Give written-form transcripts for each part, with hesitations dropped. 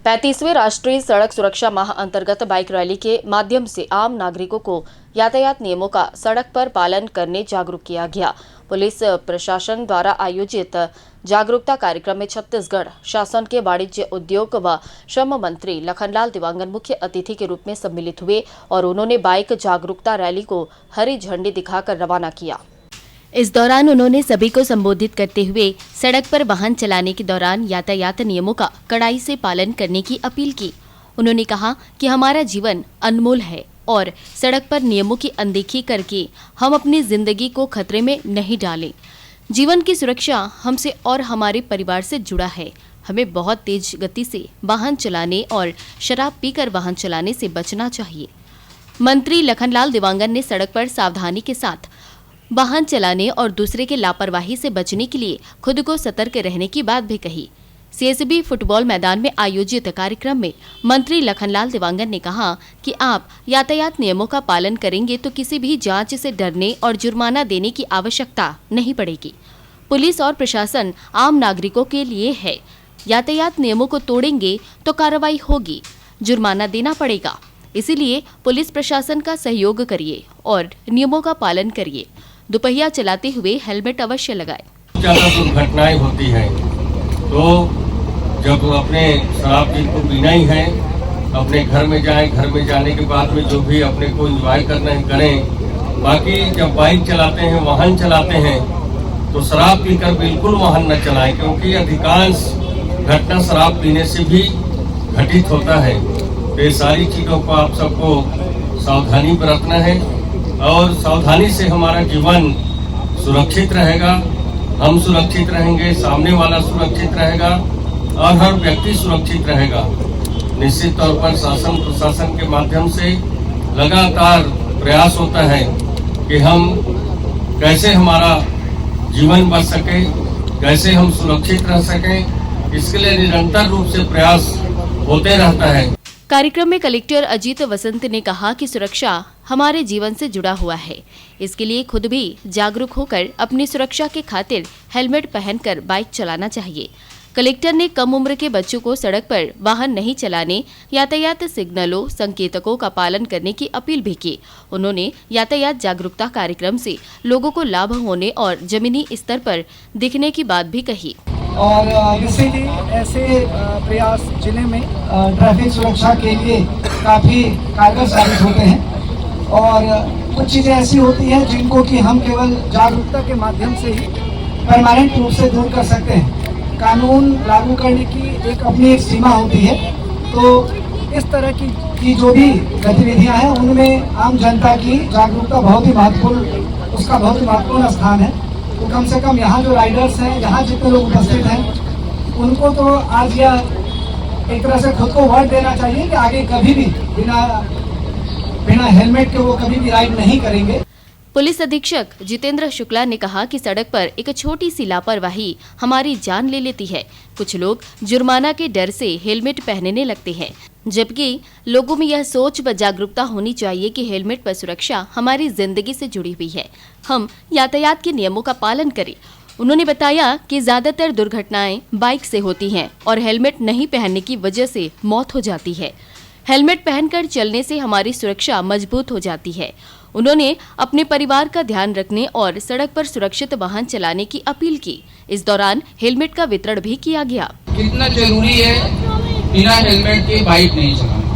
35वें राष्ट्रीय सड़क सुरक्षा माह अंतर्गत बाइक रैली के माध्यम से आम नागरिकों को यातायात नियमों का सड़क पर पालन करने जागरूक किया गया। पुलिस प्रशासन द्वारा आयोजित जागरूकता कार्यक्रम में छत्तीसगढ़ शासन के वाणिज्य, उद्योग व श्रम मंत्री लखनलाल देवांगन मुख्य अतिथि के रूप में सम्मिलित हुए और उन्होंने बाइक जागरूकता रैली को हरी झंडी दिखाकर रवाना किया। इस दौरान उन्होंने सभी को संबोधित करते हुए सड़क पर वाहन चलाने के दौरान यातायात नियमों का कड़ाई से पालन करने की अपील की। उन्होंने कहा कि हमारा जीवन अनमोल है और सड़क पर नियमों की अनदेखी करके हम अपनी जिंदगी को खतरे में नहीं डालें। जीवन की सुरक्षा हमसे और हमारे परिवार से जुड़ा है। हमें बहुत तेज गति से वाहन चलाने और शराब पीकर वाहन चलाने से बचना चाहिए। मंत्री लखनलाल देवांगन ने सड़क पर सावधानी के साथ वाहन चलाने और दूसरे के लापरवाही से बचने के लिए खुद को सतर्क रहने की बात भी कही। सीएसबी फुटबॉल मैदान में आयोजित कार्यक्रम में मंत्री लखनलाल देवांगन ने कहा कि आप यातायात नियमों का पालन करेंगे तो किसी भी जांच से डरने और जुर्माना देने की आवश्यकता नहीं पड़ेगी। पुलिस और प्रशासन आम नागरिकों के लिए है। यातायात नियमों को तोड़ेंगे तो कार्रवाई होगी, जुर्माना देना पड़ेगा। इसीलिए पुलिस प्रशासन का सहयोग करिए और नियमों का पालन करिए। दोपहिया चलाते हुए हेलमेट अवश्य लगाएं। ज्यादा दुर्घटनाएं होती हैं, तो जब अपने शराब पी को पीना ही है, अपने घर में जाएं, घर में जाने के बाद में जो भी अपने को एंजॉय करना है करें। बाकी जब बाइक चलाते हैं, वाहन चलाते हैं, तो शराब पीकर बिल्कुल वाहन न चलाएं, क्योंकि अधिकांश घटना शराब पीने से भी घटित होता है। तो ये सारी चीजों को आप सबको सावधानी बरतना है और सावधानी से हमारा जीवन सुरक्षित रहेगा। हम सुरक्षित रहेंगे, सामने वाला सुरक्षित रहेगा और हर व्यक्ति सुरक्षित रहेगा। निश्चित तौर पर शासन प्रशासन के माध्यम से लगातार प्रयास होता है कि हम कैसे हमारा जीवन बच सके, कैसे हम सुरक्षित रह सकें, इसके लिए निरंतर रूप से प्रयास होते रहता है। कार्यक्रम में कलेक्टर अजीत वसंत ने कहा कि सुरक्षा हमारे जीवन से जुड़ा हुआ है। इसके लिए खुद भी जागरूक होकर अपनी सुरक्षा के खातिर हेलमेट पहनकर बाइक चलाना चाहिए। कलेक्टर ने कम उम्र के बच्चों को सड़क पर वाहन नहीं चलाने, यातायात सिग्नलों, संकेतकों का पालन करने की अपील भी की। उन्होंने यातायात जागरूकता कार्यक्रम से लोगों को लाभ होने और जमीनी स्तर पर दिखने की बात भी कही। और इसीलिए ऐसे प्रयास जिले में ट्रैफिक सुरक्षा के लिए काफ़ी कारगर साबित होते हैं और कुछ चीज़ें ऐसी होती हैं जिनको कि हम केवल जागरूकता के माध्यम से ही परमानेंट रूप से दूर कर सकते हैं। कानून लागू करने की एक अपनी एक सीमा होती है, तो इस तरह की जो भी गतिविधियां हैं उनमें आम जनता की जागरूकता बहुत ही महत्वपूर्ण स्थान है। तो कम से कम यहाँ जो राइडर्स हैं, यहाँ जितने लोग उपस्थित हैं, उनको तो आज यह एक तरह से खुद को वर्ड देना चाहिए कि आगे कभी भी बिना हेलमेट के वो कभी भी राइड नहीं करेंगे। पुलिस अधीक्षक जितेंद्र शुक्ला ने कहा कि सड़क पर एक छोटी सी लापरवाही हमारी जान ले लेती है। कुछ लोग जुर्माना के डर से हेलमेट पहनने लगते हैं, जबकि लोगों में यह सोच व जागरूकता होनी चाहिए कि हेलमेट पर सुरक्षा हमारी जिंदगी से जुड़ी हुई है। हम यातायात के नियमों का पालन करें। उन्होंने बताया कि ज्यादातर दुर्घटनाएं बाइक से होती हैं और हेलमेट नहीं पहनने की वजह से मौत हो जाती है। हेलमेट पहनकर चलने से हमारी सुरक्षा मजबूत हो जाती है। उन्होंने अपने परिवार का ध्यान रखने और सड़क पर सुरक्षित वाहन चलाने की अपील की। इस दौरान हेलमेट का वितरण भी किया गया। कितना जरूरी है बिना हेलमेट के बाइक नहीं चलाना।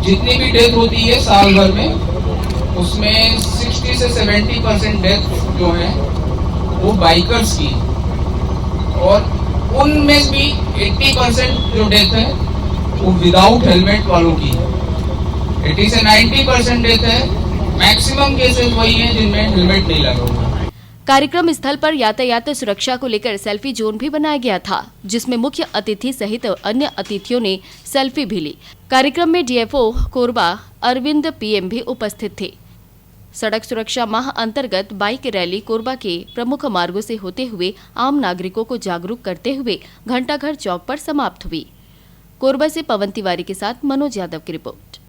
जितनी भी डेथ होती है साल भर में, उसमें 60 से 70% डेथ जो है वो बाइकर्स की, और उनमें भी 80% जो डेथ है वो विदाउट हेलमेट वालों की है। 80 से 90% डेथ है, मैक्सिमम केसेस वही हैं जिनमें हेलमेट नहीं लगा हुआ। कार्यक्रम स्थल पर यातायात सुरक्षा को लेकर सेल्फी जोन भी बनाया गया था, जिसमें मुख्य अतिथि सहित अन्य अतिथियों ने सेल्फी भी ली। कार्यक्रम में डीएफओ कोरबा अरविंद पीएम भी उपस्थित थे। सड़क सुरक्षा माह अंतर्गत बाइक रैली कोरबा के प्रमुख मार्गों से होते हुए आम नागरिकों को जागरूक करते हुए घंटाघर चौक पर समाप्त हुई। कोरबा से पवन तिवारी के साथ मनोज यादव की रिपोर्ट।